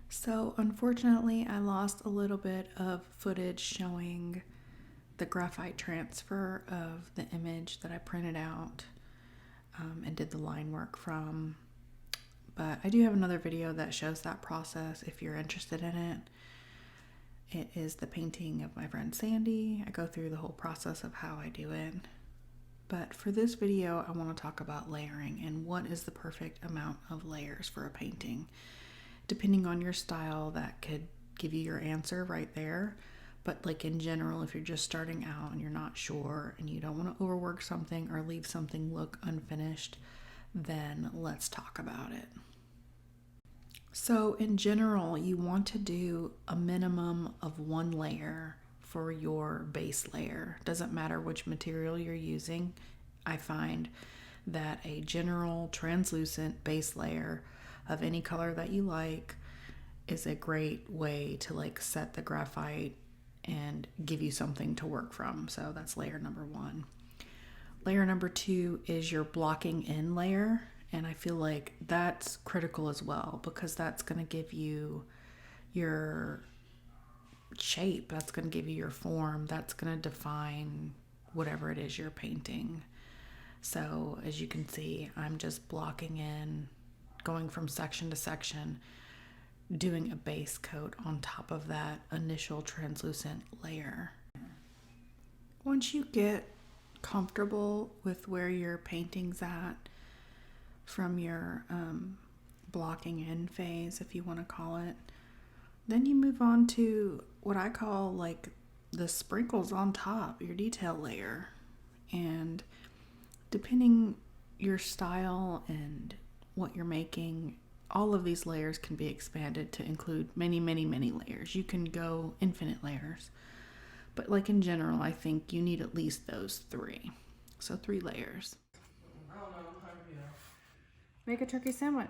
So unfortunately, I lost a little bit of footage showing the graphite transfer of the image that I printed out and did the line work from. But I do have another video that shows that process if you're interested in it. It is the painting of my friend Sandy. I go through the whole process of how I do it. But for this video, I want to talk about layering and what is the perfect amount of layers for a painting. Depending on your style, that could give you your answer right there. But like in general, if you're just starting out and you're not sure and you don't want to overwork something or leave something look unfinished, then let's talk about it. So in general, you want to do a minimum of 1 layer for your base layer. Doesn't matter which material you're using. I find that a general translucent base layer of any color that you like is a great way to like set the graphite and give you something to work from. So that's layer number 1. Layer number 2 is your blocking in layer. And I feel like that's critical as well because that's going to give you your shape. That's going to give you your form. That's going to define whatever it is you're painting. So as you can see, I'm just blocking in, going from section to section, doing a base coat on top of that initial translucent layer. Once you get comfortable with where your painting's at from your blocking in phase, if you want to call it, then you move on to what I call like the sprinkles on top, your detail layer. And depending your style and what you're making, all of these layers can be expanded to include many, many, many layers. You can go infinite layers. But like in general, I think you need at least those 3. So 3 layers. I don't know, I'm hungry now. Make a turkey sandwich.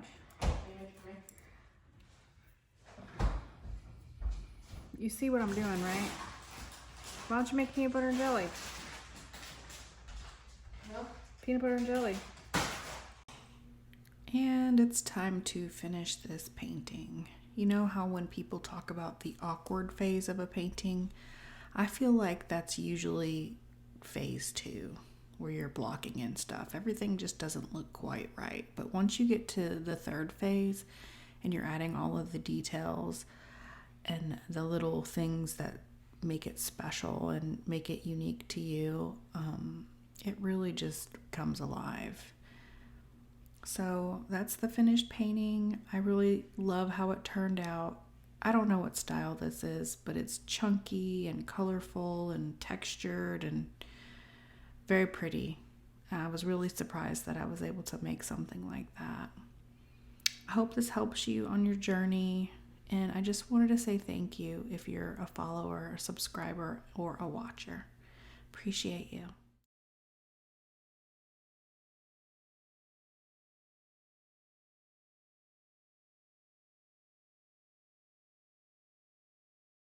You see what I'm doing, right? Why don't you make peanut butter and jelly? No? Peanut butter and jelly. And it's time to finish this painting. You know how when people talk about the awkward phase of a painting, I feel like that's usually phase 2, where you're blocking in stuff. Everything just doesn't look quite right. But once you get to the 3rd phase and you're adding all of the details and the little things that make it special and make it unique to you, it really just comes alive. So that's the finished painting. I really love how it turned out. I don't know what style this is, but it's chunky and colorful and textured and very pretty. I was really surprised that I was able to make something like that. I hope this helps you on your journey, and I just wanted to say thank you if you're a follower, a subscriber, or a watcher. Appreciate you.